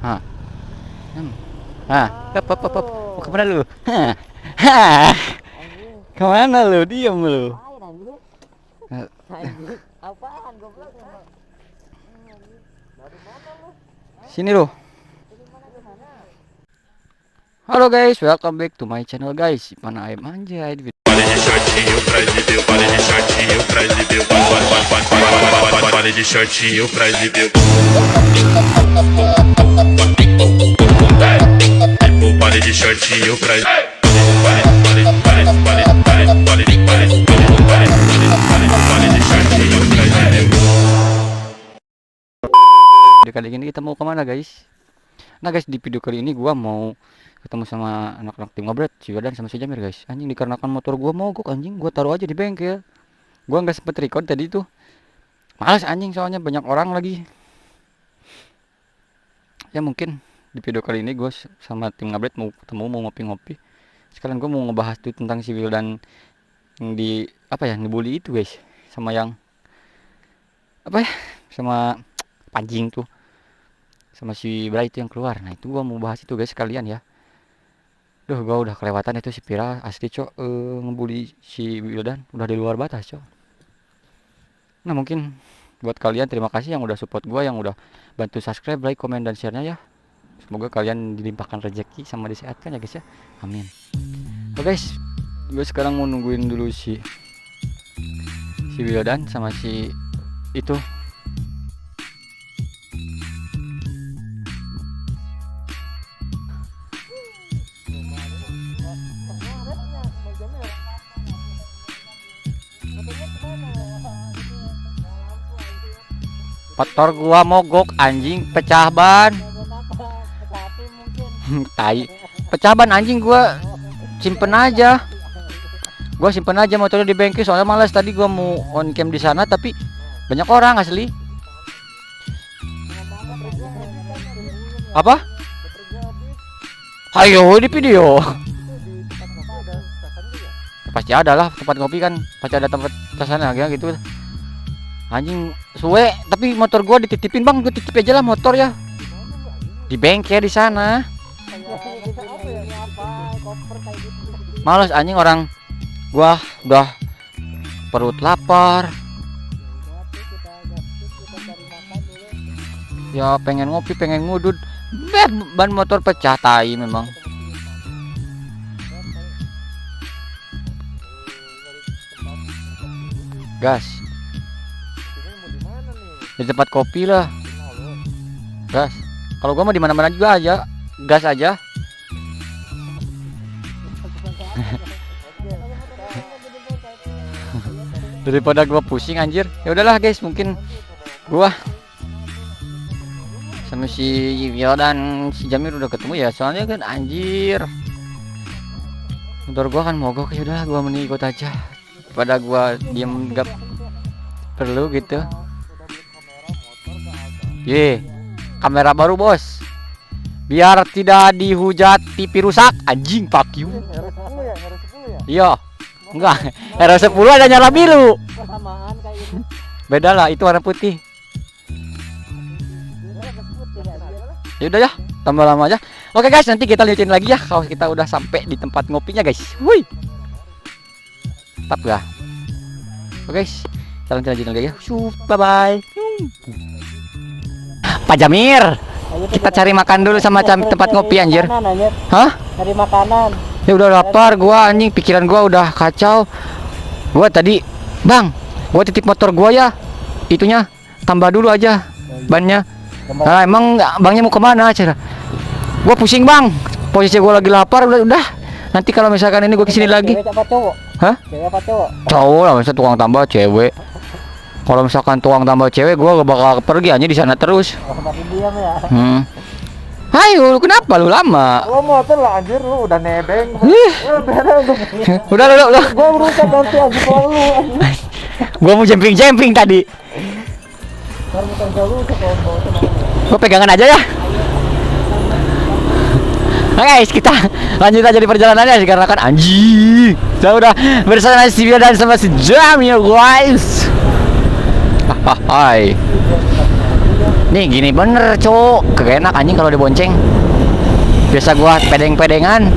Ha. Ha. Up. Mau kemana lu? Ha. Kemana lu? Diam lu. Apaan goblok? Sini lu. Halo guys, welcome back to my channel guys. Mana ayam anjay di Pare de shortinho pra exibir, pare de shortinho pra exibir, pare de shortinho pra exibir. Pare de shortinho pra video kali ini kita mau kemana guys? Nah guys, di video kali ini gua mau ketemu sama anak-anak tim ngobret, si Wadan sama si Jamir guys. Anjing, dikarenakan motor gua mogok anjing, gua taruh aja di bengkel. Gua nggak sempet record tadi tuh. Males anjing, soalnya banyak orang lagi. Ya mungkin di video kali ini gua sama tim ngobret mau ketemu, mau ngopi-ngopi. Sekalian gua mau ngebahas tuh tentang si Wildan yang di apa ya, ngebully itu guys, sama yang apa ya, sama Panjing tuh, sama si Bray itu yang keluar. Nah itu gua mau bahas itu guys sekalian ya. Duh, gua udah kelewatan itu si Pira asli cok, ngebully si Wildan udah di luar batas cok. Nah mungkin buat kalian terima kasih yang udah support gua, yang udah bantu subscribe, like, komen dan share-nya ya. Semoga kalian dilimpahkan rezeki sama disehatkan ya guys ya. Amin. Oke guys, gue sekarang mau nungguin dulu si Wildan sama si itu. Motor gua mogok anjing, pecah ban. Tai. Pecah ban anjing, gua simpen aja. Motornya di bengkel soalnya malas. Tadi gua mau on cam di sana tapi banyak orang asli. Apa? Ayo di video. Pasti ada lah tempat ngopi kan, pasti ada tempat kesana gitu. Anjing suwe, tapi motor gua dititipin bang, gua titip aja lah motor ya di bengkel di sana. Males anjing, orang gua udah perut lapar ya, pengen ngopi, pengen ngudut, ban motor pecah, tai memang. Gas di tempat kopi lah, gas. Kalau gua mau di mana-mana juga aja, gas aja. Daripada gua pusing anjir. Ya udahlah guys, mungkin gua sama si Yivio dan si Jamir udah ketemu ya, soalnya kan anjir motor gua kan mogok. Ya udah gua mending ikut aja pada gua diem, gak perlu gitu. Kamera baru bos, biar tidak dihujat TV rusak anjing, fuck you. Iya, enggak, R10 ada nyala biru. Beda lah, itu warna putih. Ya udah ya, tambah lama aja. Oke guys, nanti kita liatin lagi ya kalau kita udah sampai di tempat ngopinya guys. Wih, tetap ya. Oke guys, kita lanjut lagi ya. Bye bye. Pak Jamir, kita cari makan dulu sama tempat ngopi anjir. Hah? Cari makanan. Ya udah lapar gua anjing, pikiran gua udah kacau. Gua tadi, "Bang, gua titip motor gua ya. Itunya tambah dulu aja bannya." Nah, emang bangnya mau kemana cara? Gua pusing bang, posisi gua lagi lapar. Udah. Nanti kalau misalkan ini gua kesini lagi. Cewek apa cowok? Hah? Cewek apa cowok? Cowok lah, masa tukang tambah cewek. Kalau misalkan tukang tambah cewek, gua gak bakal pergi aja di sana terus. Oh, makin diam ya. Ayo, kenapa lu lama? Lo motor lah anjir, lu udah nebeng. Udah lu. Gua berusaha ganti anjir lu. Gua mau jumping tadi. Ntar bukan jauh ke Gua pegangan aja ya. Nah guys, kita lanjut aja di perjalanannya karena kan anjing. Udah bersama si Vio dan sama si Jamir guys. Hai. Nih gini bener cok, kagak enak anjing kalau dibonceng. Biasa gua pedeng-pedengan,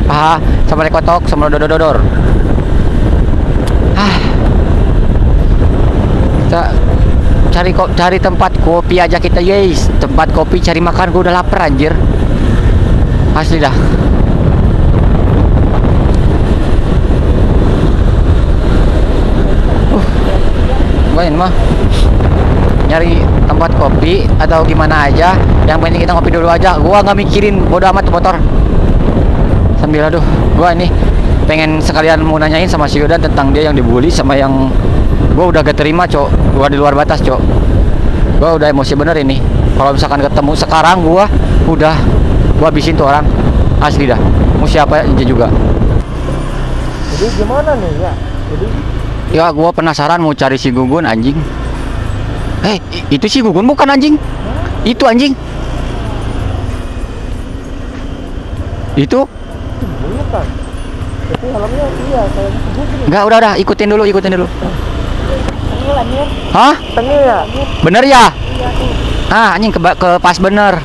paha sama kotok sama dodor-dodor. Kita cari tempat kopi aja kita guys, tempat kopi cari makan. Gua udah lapar anjir, asli dah. Gua ini mah nyari tempat kopi atau gimana aja, yang penting kita ngopi dulu aja. Gua nggak mikirin bodo amat tuh motor. Sambil aduh, gua ini pengen sekalian mau nanyain sama si Yudan tentang dia yang dibully sama yang gua udah gak terima cok. Gua di luar batas cok, gua udah emosi bener ini. Kalau misalkan ketemu sekarang gua habisin tuh orang, asli dah. Mau siapa aja juga. Jadi gimana nih ya? Jadi Ya gua penasaran mau cari si Gugun anjing. Itu si Gugun bukan anjing. Itu anjing. Itu bukan. Tapi helmnya iya kayak Gugun. enggak, udah ikutin dulu. Tengil anjir. Hah? Tengil ya? Bener ya? Iya tuh. Anjing ke pas bener.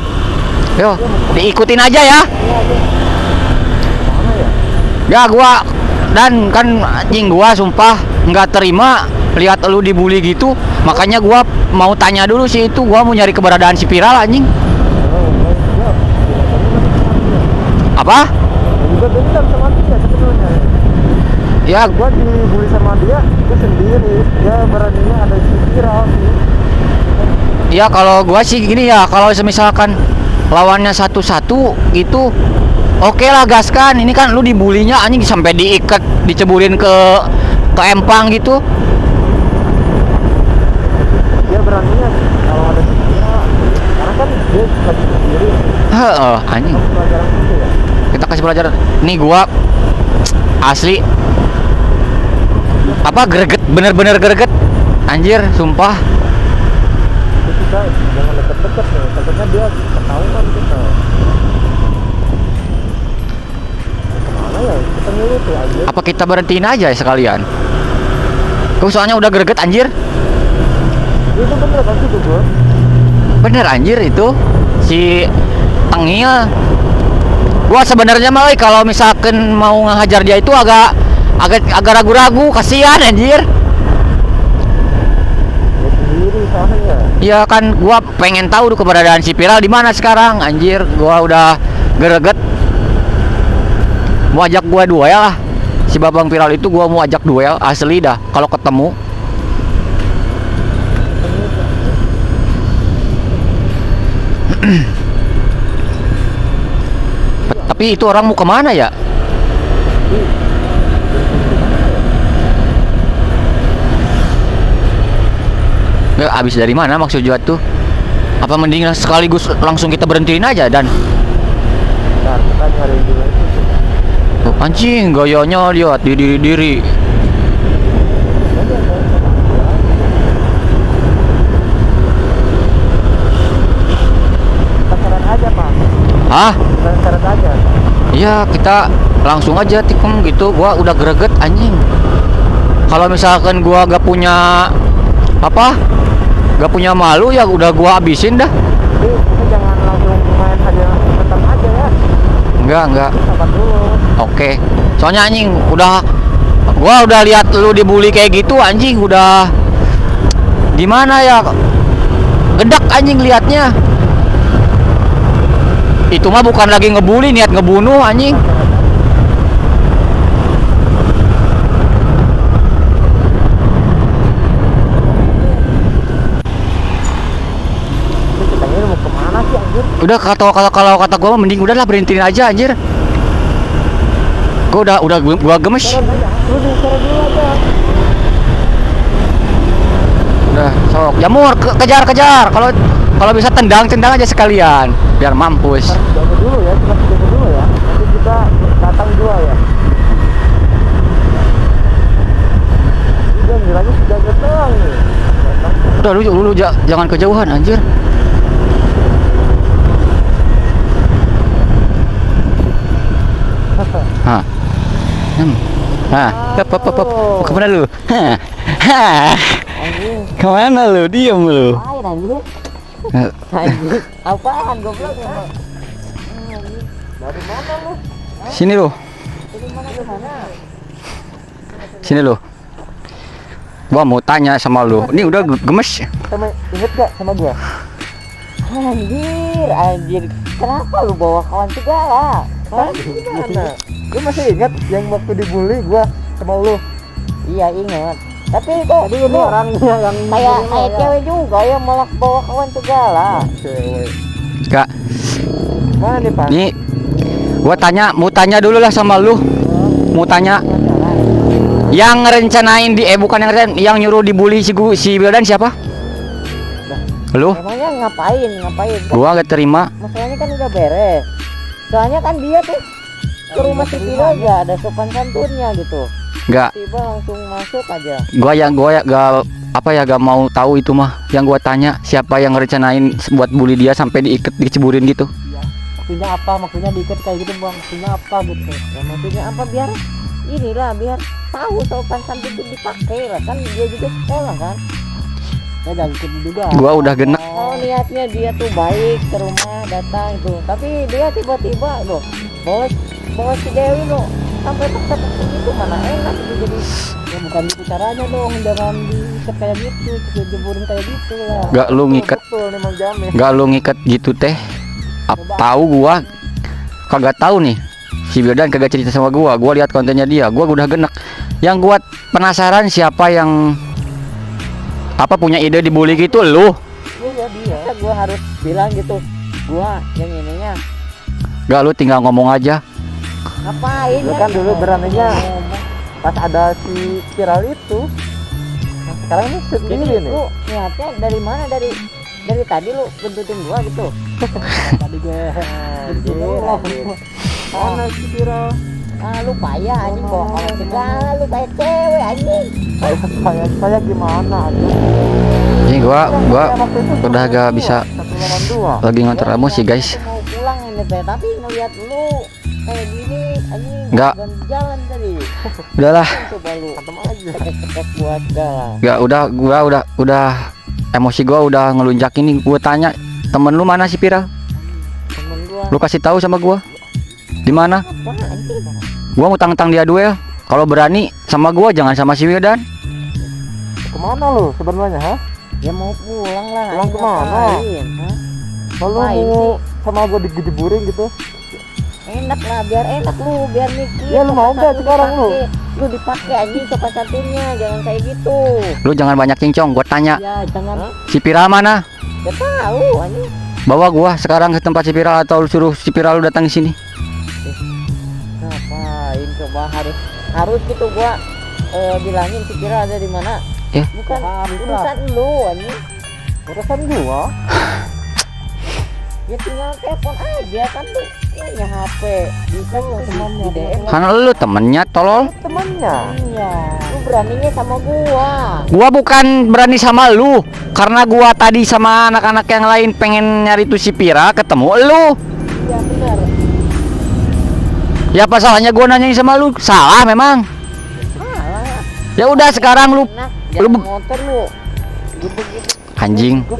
Yo, diikutin aja ya. Mana ya? Ya gua dan kan anjing gua sumpah nggak terima lihat lu dibully gitu. Makanya gua mau tanya dulu sih itu, gua mau nyari keberadaan si Viral anjing. Apa? Juga dendam sama dia sebenarnya. Ya Gua dibully sama dia sendiri. Dia beraninya ada si Viral sih. ya kalau gua sih gini ya, kalau misalkan lawannya satu-satu gitu, oke lah gaskan. Ini kan lu dibulinya anjing sampai diikat, dicebulin ke empang gitu. Dia beraninya kalau ada si Viral. Karena kan dia lagi sendiri. Heeh, anjing. Pelajaran itu ya. Kita kasih pelajaran. Nih gua asli greget, bener-bener greget. Anjir, sumpah. Jadi kita jangan deket-deket nih. Takutnya dia ketahuan kita. Kemana ya? Kita ngilu tuh anjir. Apa kita berhentiin aja ya sekalian? Gua soalnya udah greget anjir. Itu bener kan sih Gugun? Bener anjir itu si Tengil. Gua sebenarnya mah kalau misalkan mau ngehajar dia itu agak ragu-ragu, kasihan anjir. Dia sendiri soalnya. Ya kan gua pengen tahu tuh keberadaan si Viral di mana sekarang anjir. Gua udah greget. Mau ajak gua duel lah. Si Babang Viral itu gua mau ajak duel asli dah kalau ketemu. Tapi itu orang mau kemana ya? Nggak habis dari mana maksud Juat tuh? Apa mending sekaligus langsung kita berhentiin aja dan Ntar kita nyari dulu itu. oh, anjing gayanya lihat diri. Kita seret aja Pak. Hah? Kita seret aja. Iya kita langsung aja tikung gitu. Gua udah greget anjing. Kalau misalkan gua gak punya gak punya malu ya udah gua habisin dah. Jadi kita jangan langsung main aja tetap aja ya. Enggak. Sabar dulu. Oke. Soalnya anjing gua udah lihat lu dibully kayak gitu anjing, udah gimana ya? Gedak anjing liatnya. Itu mah bukan lagi ngebully, niat ngebunuh anjing. Ini kita ini mau kemana sih anjir? Udah kalau kata gua mah mending udahlah berhentiin aja anjir. Gua gemes. Seret aja. Lu seret dulu aja. Udah, sok jamur kejar. Kalau bisa tendang aja sekalian biar mampus. Jaga dulu ya, kita jaga dulu ya. Nanti kita datang dua ya. Dia bilangnya jaga doang nih. Udah lu jangan kejauhan anjir. Hah. Mau kemana lu? Kemana lu? Diam lu. Air anjir. Anjing, apaan goblok ya? Dari mana lu? Sini lu. Dari mana ke mana? Sini lu. Gua mau tanya sama lu. Ini udah gemes. Sama inget gak sama gua? Anjir. Kenapa lu bawa kawan segala? Hah? Gimana? Lu masih ingat yang waktu dibully gua sama lu? Iya ingat. Tapi kok Jadi ini orangnya yang kayak cewek juga yang malah bawa kawan segala. cewek. Enggak. Mana nih, Pak? Nih gua mau tanya dulu lah sama lu. Mau tanya yang ngerencanain bukan yang nyuruh dibully si Wildan siapa? Lu? Emangnya ngapain? Gua gak terima. Masalahnya kan udah beres. Soalnya kan dia tuh ke rumah si Vira gak ada sopan santunnya gitu. Gak. Tiba langsung masuk aja. Gua gak mau tahu itu mah. Yang gua tanya siapa yang ngerencanain buat bully dia sampai diceburin gitu. Maksudnya apa? Maksudnya diikat kayak gitu, Bang. Maksudnya apa gitu? Ya maksudnya apa biar tahu sopan santun itu dipakai lah kan dia juga sekolah kan. Ya jangan ikut juga. Gua udah genek. Oh niatnya dia tuh baik ke rumah datang tuh. Tapi dia tiba-tiba loh bawa si Dewi loh sampai paksa-paksa gitu mana enak itu jadi. Ya bukan gitu caranya dong, jangan diikat kayak gitu, jeburin kayak gitu lah. Gak lu ngikat. Betul nih Mang Jamil. Gak lu ngikat gitu teh. Tahu gua kagak tahu nih. Si Wildan kagak cerita sama gua lihat kontennya dia. Gua udah genek. Yang gua penasaran siapa yang punya ide dibully gitu lu. Iya dia. Masa gua harus bilang gitu. Gua yang ininya. Gak, lu tinggal ngomong aja. Ngapain? Lu kan dulu beraninya pas ada si viral itu. Nah, sekarang ini sendiri Jadi nih. lu niatnya dari mana dari tadi lu bentutin gua gitu. Tadi gue mana si viral? Ah lu payah anjing bawa kawan segala lu kayak cewek anjing. Saya gimana aja? Ini gua udah gak bisa 182. lagi ngontrol emosi guys. Aku mau pulang ini teh tapi ngeliat lu kayak gini anjing. Nggak. Ganti jalan tadi. Udahlah. Coba lu Antem aja. cekek buat segala. Gak, udah emosi gua udah ngelunjak ini. Gua tanya temen lu mana si Viral? Temen gua. Lu kasih tahu sama gua. Di mana? Apa anjing? Gua mau tantang dia duel. Kalau berani sama gua jangan sama si Wildan. Kemana lu sebenarnya, ha? Ya mau pulang lah. Pulang anjing, kemana? ngapain, hah? Kalau Ngapain mau sama gue dijeburin gitu. Enak lah biar enak lu biar mikir. Ya, lu mau sopan nggak santun sekarang lu? dipakai. Lu dipakai anjing sopan santunnya jangan kayak gitu. Lu jangan banyak cincong. Gua tanya Ya jangan. si Viral mana? Ya tahu anjing. Bawa gua sekarang ke tempat si Viral atau lu suruh si Viral lu datang di sini. Ngapain coba harus gitu gua bilangin si Kira ada di mana? Ya. Bukan Harus lah. urusan lu anjing. Urusan gua. Ya tinggal telepon aja kan tuh punya HP bisa tuh temannya, di DM. Kan lu temennya tolol. Temannya. Iya. Lu beraninya sama gua. Gua bukan berani sama lu karena gua tadi sama anak-anak yang lain pengen nyari tuh si Pira ketemu lu. Iya benar. Ya apa salahnya gua nanyain sama lu? Salah memang. Salah. Ya udah sekarang lu Enak, lu jangan motor lu. Gitu-gitu. anjing. Gitu.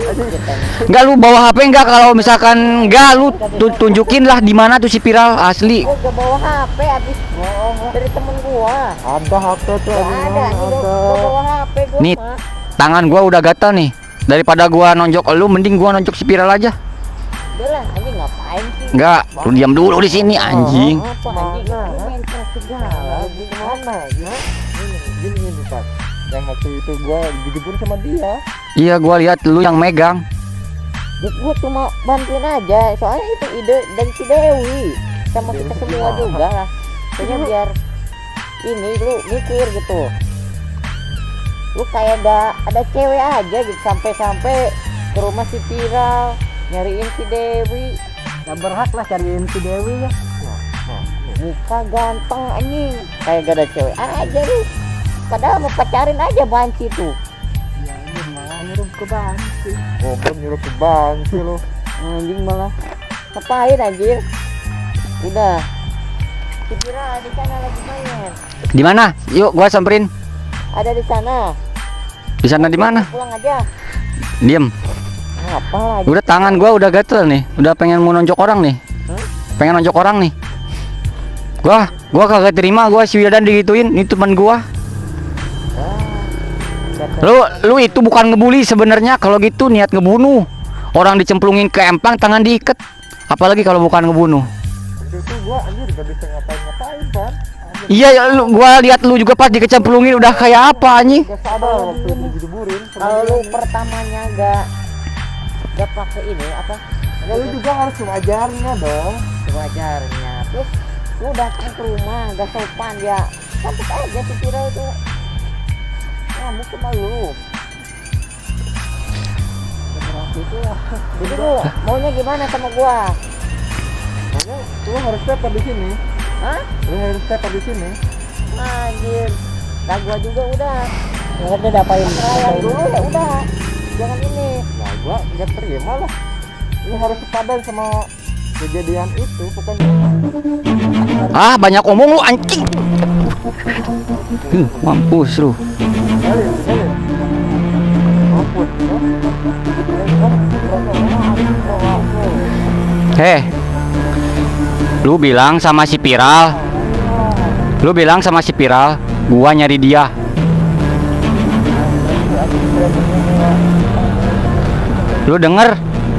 Enggak lu bawa HP enggak kalau misalkan enggak lu tunjukin lah di mana tuh si Viral asli. Gua gak bawa HP habis dari temen gua. Ada HP tuh. Gak ada, gua bawa HP gua Nih. mah. Tangan gua udah gatal nih. Daripada gua nonjok lu mending gua nonjok si Viral aja. Udah lah, anjing ngapain sih? Enggak, lu diam dulu di sini anjing. Apa anjing? Lu main keras segala. Gimana ya? Gini Pak. Yang waktu itu gua dijeburin sama dia. Iya, gua lihat lu yang megang. Ya, gua cuma bantuin aja, soalnya itu ide dari si Dewi sama kita Dewi semua gimana? juga lah. Soalnya biar ini lu mikir gitu. Lu kayak ada cewek aja gitu sampai ke rumah si Viral nyariin si Dewi. Ya berhak lah cariin si Dewi ya. Muka ganteng anjing, kayak gak ada cewek aja lu. Padahal mau pacarin aja banci tuh. Ya ini malah nyuruh ke Bansi. Oh, belum nyuruh ke Bansi lu. Anjing malah ngapain anjir? Udah. Si Viral di sana lagi main. Di mana? Yuk gua samperin. Ada di sana. Di sana di mana? Pulang aja. Diem. Apa lagi? Udah tangan gua udah gatel nih, udah pengen mau nonjok orang nih. Pengen nonjok orang nih. Gua kagak terima gua si Wildan digituin, ini teman gua. Lu itu bukan ngebully sebenarnya, kalau gitu niat ngebunuh. Orang dicemplungin ke empang, tangan diikat. Apalagi kalau bukan ngebunuh. Itu gua anjir gak bisa ngapain kan. Iya, gua lihat lu juga pas dikecemplungin udah kayak apa anjing. Gak sadar waktu itu dijeburin. Kalau lu pertamanya gak pakai ini apa? Ya lu juga harus mengajarnya dong. Wajarnya. Terus lu datang ke rumah gak sopan ya. Sampai aja si Viral itu ngamuk sama lu. Jadi lu maunya gimana sama gua? Makanya lu harus step di sini. Hah? Lu harus step di sini. Anjir. Nah gua juga udah. Nggak ada dapain perayaan dulu ya udah. Jangan ini. Nah gua nggak terima lah. Lu harus sepadan sama kejadian itu, bukan. Ah, banyak omong lu anjing. Mampus lu. Galin. Mampus. Lu bilang sama si Viral. Gua nyari dia. Lu denger?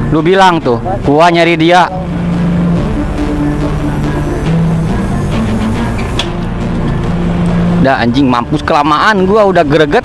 Lu bilang tuh, gua nyari dia. Dah anjing mampus kelamaan, gua udah greget.